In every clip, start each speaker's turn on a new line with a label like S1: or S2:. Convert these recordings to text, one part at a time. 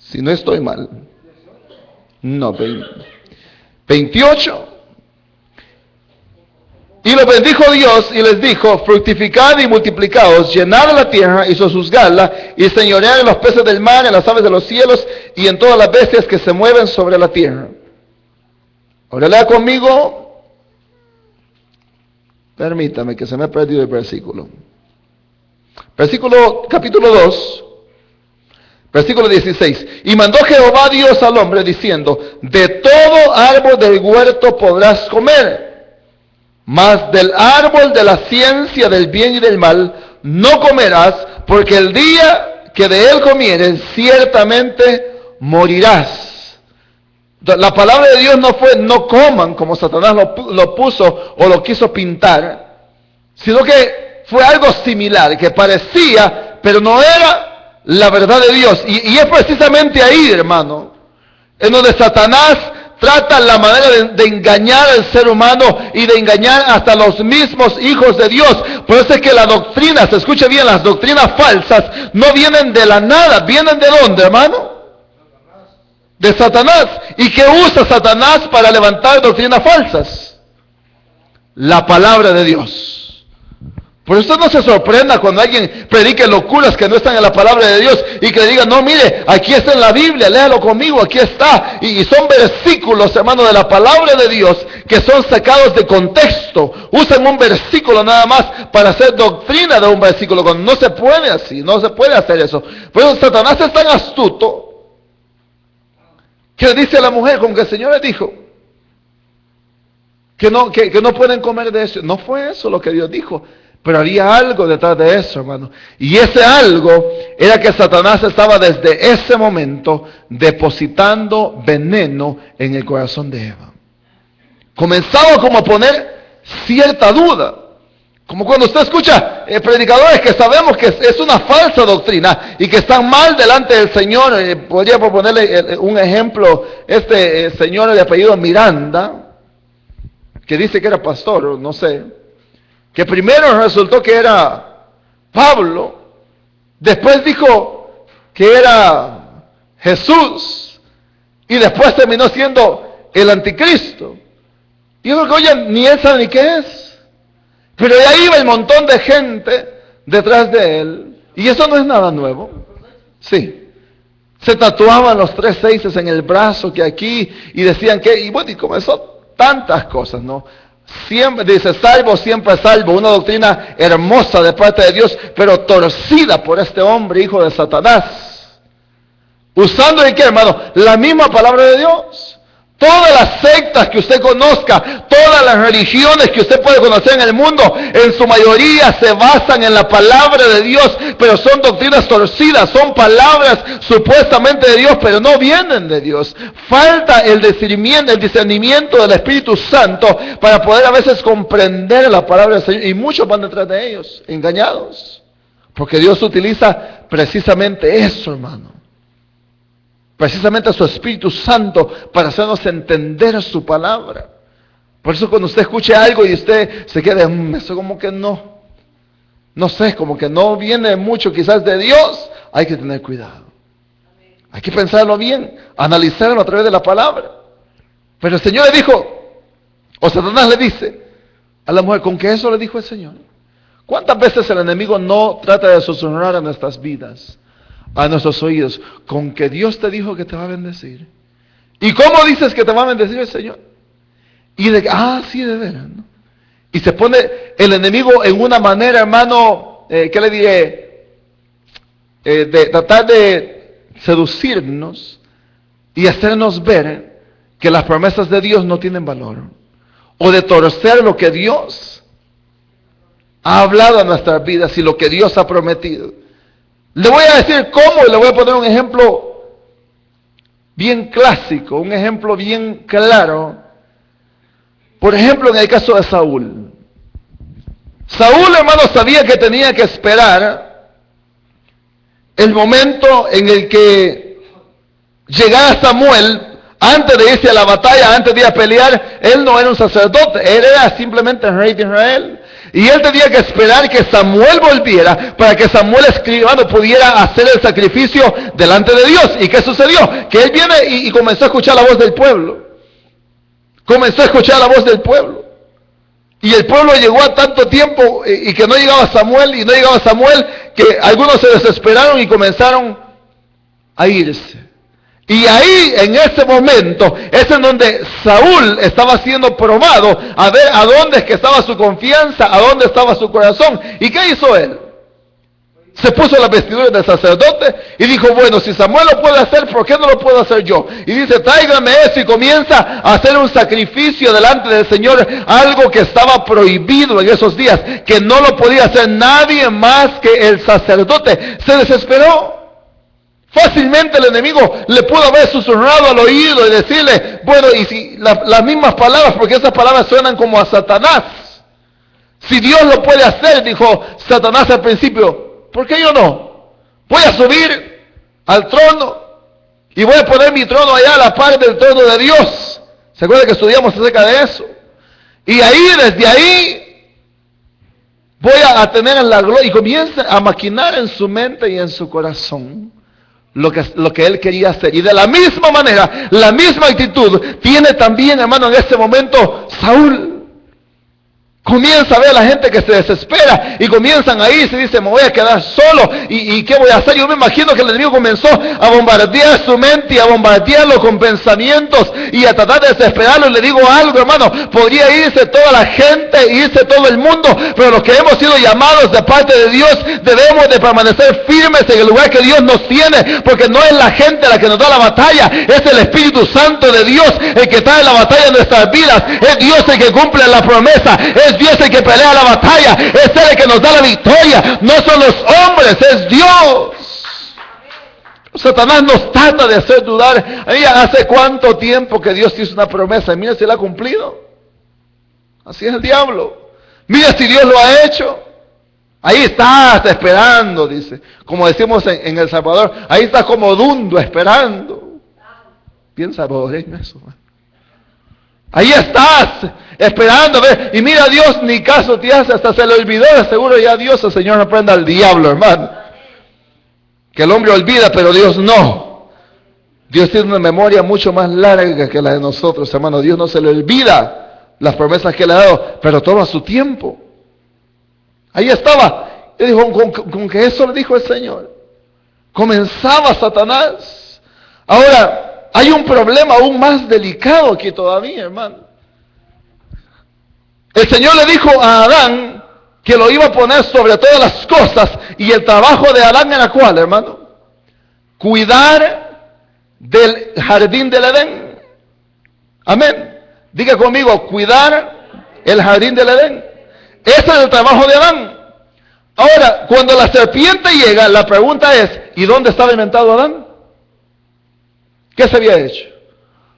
S1: Si no estoy mal. No, 28. Y lo bendijo Dios y les dijo: fructificad y multiplicaos, llenad la tierra y sojuzgadla, y señoread en los peces del mar, en las aves de los cielos, y en todas las bestias que se mueven sobre la tierra. Ahora lea conmigo. Permítame que se me ha perdido el versículo. Capítulo 2. Versículo 16. Y mandó Jehová Dios al hombre diciendo: de todo árbol del huerto podrás comer, mas del árbol de la ciencia del bien y del mal no comerás, porque el día que de él comieres ciertamente morirás. La palabra de Dios no fue no coman, como Satanás lo puso o lo quiso pintar, sino que fue algo similar, que parecía, pero no era la verdad de Dios. Y es precisamente ahí, hermano, en donde Satanás trata la manera de engañar al ser humano y de engañar hasta los mismos hijos de Dios. Por eso es que la doctrina, se escuche bien, las doctrinas falsas no vienen de la nada. ¿Vienen de dónde, hermano? De Satanás. ¿Y qué usa Satanás para levantar doctrinas falsas? La palabra de Dios. Por eso no se sorprenda cuando alguien predique locuras que no están en la palabra de Dios y que diga: no, mire, aquí está en la Biblia, léalo conmigo, aquí está. Y son versículos, hermano, de la palabra de Dios que son sacados de contexto. Usan un versículo nada más para hacer doctrina de un versículo, cuando no se puede así, no se puede hacer eso. Por eso Satanás es tan astuto que le dice a la mujer, como que el Señor le dijo que no pueden comer de eso. No fue eso lo que Dios dijo, pero había algo detrás de eso, hermano. Y ese algo era que Satanás estaba desde ese momento depositando veneno en el corazón de Eva. Comenzaba como a poner cierta duda. Como cuando usted escucha predicadores que sabemos que es una falsa doctrina y que están mal delante del Señor. Podría proponerle un ejemplo, señor de apellido Miranda, que dice que era pastor, no sé, que primero resultó que era Pablo, después dijo que era Jesús, y después terminó siendo el anticristo. Y yo creo que, oye, ni él sabe ni qué es. Pero de ahí iba el montón de gente detrás de él. Y eso no es nada nuevo. Sí. Se tatuaban los 3 seises en el brazo, que aquí, y decían que, y bueno, y comenzó tantas cosas, ¿no? Siempre dice: salvo, siempre salvo. Una doctrina hermosa de parte de Dios, pero torcida por este hombre, hijo de Satanás. Usando ¿en qué, hermano? La misma palabra de Dios. Todas las sectas que usted conozca, todas las religiones que usted puede conocer en el mundo, en su mayoría se basan en la palabra de Dios, pero son doctrinas torcidas, son palabras supuestamente de Dios, pero no vienen de Dios. Falta el discernimiento del Espíritu Santo para poder a veces comprender la palabra del Señor, y muchos van detrás de ellos, engañados, porque Dios utiliza precisamente eso, hermano. Precisamente a su Espíritu Santo para hacernos entender su palabra. Por eso cuando usted escuche algo y usted se quede, eso como que no sé, como que no viene mucho quizás de Dios, hay que tener cuidado. Hay que pensarlo bien, analizarlo a través de la palabra. Pero el Señor le dijo, o Satanás le dice a la mujer: ¿con qué eso le dijo el Señor? ¿Cuántas veces el enemigo no trata de susurrar a nuestras vidas, a nuestros oídos, con que Dios te dijo que te va a bendecir? ¿Y cómo dices que te va a bendecir el Señor? Y sí, de veras, ¿no? Y se pone el enemigo en una manera, hermano, ¿qué le diré? De tratar de seducirnos y hacernos ver que las promesas de Dios no tienen valor, o de torcer lo que Dios ha hablado a nuestras vidas y lo que Dios ha prometido. Le voy a decir cómo, y le voy a poner un ejemplo bien clásico, un ejemplo bien claro. Por ejemplo, en el caso de Saúl. Saúl, hermano, sabía que tenía que esperar el momento en el que llegara Samuel antes de irse a la batalla, antes de ir a pelear. Él no era un sacerdote, él era simplemente el rey de Israel. Y él tenía que esperar que Samuel volviera para que Samuel escribano pudiera hacer el sacrificio delante de Dios. ¿Y qué sucedió? Que él viene y comenzó a escuchar la voz del pueblo. Comenzó a escuchar la voz del pueblo. Y el pueblo llegó a tanto tiempo y que no llegaba Samuel y no llegaba Samuel, que algunos se desesperaron y comenzaron a irse. Y ahí, en ese momento, es en donde Saúl estaba siendo probado a ver a dónde es que estaba su confianza, a dónde estaba su corazón. ¿Y qué hizo él? Se puso las vestiduras del sacerdote y dijo, bueno, si Samuel lo puede hacer, ¿por qué no lo puedo hacer yo? Y dice, tráigame eso, y comienza a hacer un sacrificio delante del Señor, algo que estaba prohibido en esos días, que no lo podía hacer nadie más que el sacerdote. Se desesperó. Fácilmente el enemigo le pudo haber susurrado al oído y decirle, bueno, y si las mismas palabras, porque esas palabras suenan como a Satanás. Si Dios lo puede hacer, dijo Satanás al principio, ¿por qué yo no? Voy a subir al trono y voy a poner mi trono allá a la par del trono de Dios. ¿Se acuerdan que estudiamos acerca de eso? Y ahí, desde ahí, voy a tener en la gloria, y comienza a maquinar en su mente y en su corazón lo que él quería hacer. Y de la misma manera, la misma actitud tiene también, hermano, en este momento Saúl. Comienza a ver a la gente que se desespera y comienzan a irse y dice, me voy a quedar solo y ¿qué voy a hacer? Yo me imagino que el enemigo comenzó a bombardear su mente y a bombardearlo con pensamientos y a tratar de desesperarlo. Y le digo algo, hermano, podría irse toda la gente, irse todo el mundo, pero los que hemos sido llamados de parte de Dios debemos de permanecer firmes en el lugar que Dios nos tiene, porque no es la gente la que nos da la batalla, es el Espíritu Santo de Dios el que está en la batalla de nuestras vidas. Es Dios el que cumple la promesa, es Dios el que pelea la batalla, es Él el que nos da la victoria, no son los hombres, es Dios. Satanás nos trata de hacer dudar. ¿Hace cuánto tiempo que Dios hizo una promesa? Y mira si la ha cumplido. Así es el diablo. Mira si Dios lo ha hecho. Ahí estás esperando, dice. Como decimos en El Salvador, ahí estás como dundo esperando. Bien salvadoreño eso, man. Ahí estás, esperando, a ver, y mira, Dios ni caso te hace, hasta se le olvidó, de seguro ya Dios, el Señor reprenda al diablo, hermano. Que el hombre olvida, pero Dios no. Dios tiene una memoria mucho más larga que la de nosotros, hermano. Dios no se le olvida las promesas que le ha dado, pero toma su tiempo. Ahí estaba, y dijo, con que eso le dijo el Señor. Comenzaba Satanás. Ahora, hay un problema aún más delicado aquí todavía, hermano. El Señor le dijo a Adán que lo iba a poner sobre todas las cosas, y el trabajo de Adán era ¿cuál, hermano? Cuidar del jardín del Edén. Amén. Diga conmigo, cuidar el jardín del Edén. Ese es el trabajo de Adán. Ahora, cuando la serpiente llega, la pregunta es, ¿y dónde estaba inventado Adán? ¿Qué se había hecho?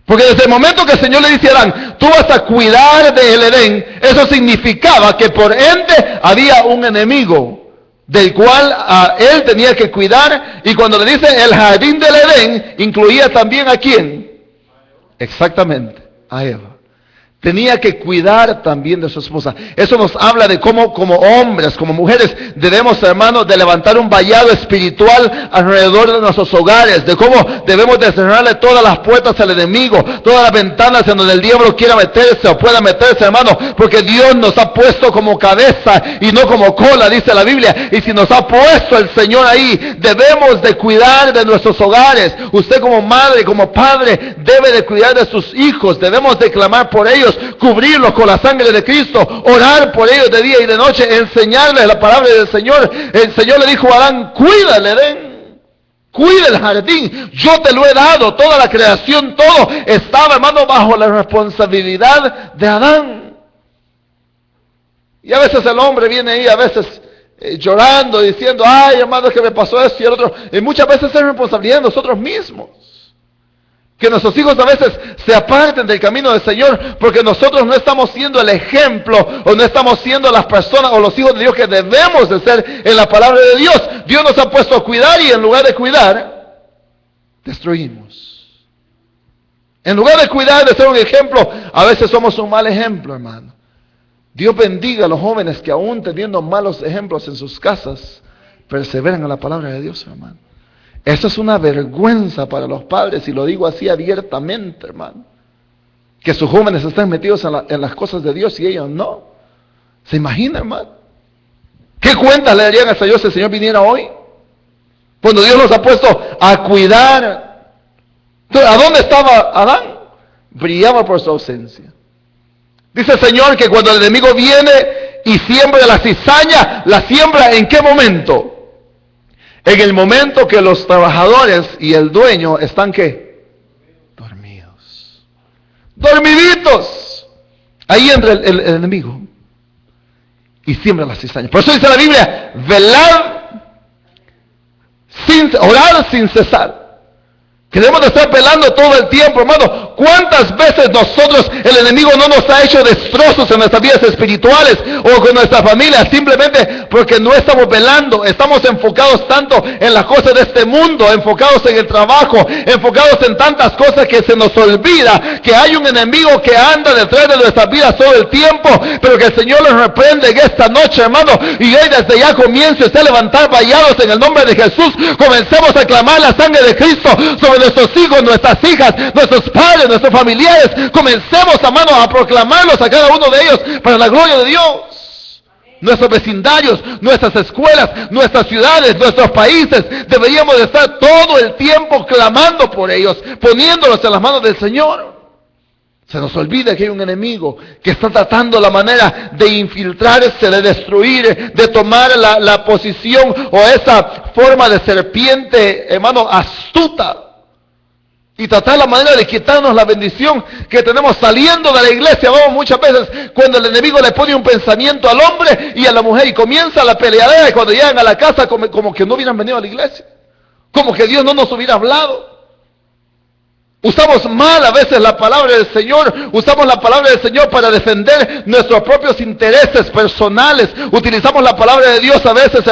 S1: Porque desde el momento que el Señor le dice a Adán, tú vas a cuidar del Edén, eso significaba que por ende había un enemigo del cual él tenía que cuidar. Y cuando le dice el jardín del Edén, incluía también ¿a quién? Exactamente, a Eva. Tenía que cuidar también de su esposa. Eso nos habla de cómo como hombres, como mujeres, debemos, hermanos, de levantar un vallado espiritual alrededor de nuestros hogares. De cómo debemos de cerrarle todas las puertas al enemigo, todas las ventanas en donde el diablo quiera meterse o pueda meterse, hermano. Porque Dios nos ha puesto como cabeza y no como cola, dice la Biblia. Y si nos ha puesto el Señor ahí, debemos de cuidar de nuestros hogares. Usted como madre, como padre, debe de cuidar de sus hijos. Debemos de clamar por ellos, cubrirlos con la sangre de Cristo, orar por ellos de día y de noche, enseñarles la palabra del Señor. El Señor le dijo a Adán, cuida el Edén, cuida el jardín, yo te lo he dado, toda la creación, todo estaba, hermano, bajo la responsabilidad de Adán. Y a veces el hombre viene ahí, a veces llorando, diciendo, ay, hermano, que me pasó esto y el otro, y muchas veces es responsabilidad de nosotros mismos. Que nuestros hijos a veces se aparten del camino del Señor porque nosotros no estamos siendo el ejemplo o no estamos siendo las personas o los hijos de Dios que debemos de ser en la palabra de Dios. Dios nos ha puesto a cuidar y en lugar de cuidar, destruimos. En lugar de cuidar, de ser un ejemplo, a veces somos un mal ejemplo, hermano. Dios bendiga a los jóvenes que aún teniendo malos ejemplos en sus casas, perseveran en la palabra de Dios, hermano. Eso es una vergüenza para los padres, y lo digo así abiertamente, hermano. Que sus jóvenes estén metidos en las cosas de Dios y ellos no. ¿Se imagina, hermano? ¿Qué cuentas le darían a Dios si el Señor viniera hoy? Cuando Dios los ha puesto a cuidar. Entonces, ¿a dónde estaba Adán? Brillaba por su ausencia. Dice el Señor que cuando el enemigo viene y siembra la cizaña, ¿la siembra en qué momento? En el momento que los trabajadores y el dueño están ¿qué? Dormidos. Dormiditos. Ahí entra el enemigo y siembra la cizaña. Por eso dice la Biblia, orar sin cesar. Queremos de estar velando todo el tiempo, hermano. ¿Cuántas veces nosotros, el enemigo no nos ha hecho destrozos en nuestras vidas espirituales o con nuestra familia? Simplemente porque no estamos velando, estamos enfocados tanto en las cosas de este mundo, enfocados en el trabajo, enfocados en tantas cosas que se nos olvida que hay un enemigo que anda detrás de nuestras vidas todo el tiempo, pero que el Señor los reprende en esta noche, hermano. Y hoy desde ya comience usted a levantar vallados en el nombre de Jesús. Comencemos a clamar la sangre de Cristo sobre nuestros hijos, nuestras hijas, nuestros padres, nuestros familiares. Comencemos, hermanos, a proclamarlos a cada uno de ellos para la gloria de Dios. Nuestros vecindarios, nuestras escuelas, nuestras ciudades, nuestros países, deberíamos de estar todo el tiempo clamando por ellos, poniéndolos en las manos del Señor. Se nos olvida que hay un enemigo que está tratando la manera de infiltrarse, de destruir, de tomar la posición o esa forma de serpiente, hermano, astuta. Y tratar la manera de quitarnos la bendición que tenemos saliendo de la iglesia. Vamos muchas veces cuando el enemigo le pone un pensamiento al hombre y a la mujer y comienza la peleadera, y cuando llegan a la casa como que no hubieran venido a la iglesia, como que Dios no nos hubiera hablado. Usamos mal a veces la palabra del Señor, usamos la palabra del Señor para defender nuestros propios intereses personales, utilizamos la palabra de Dios a veces, hermano,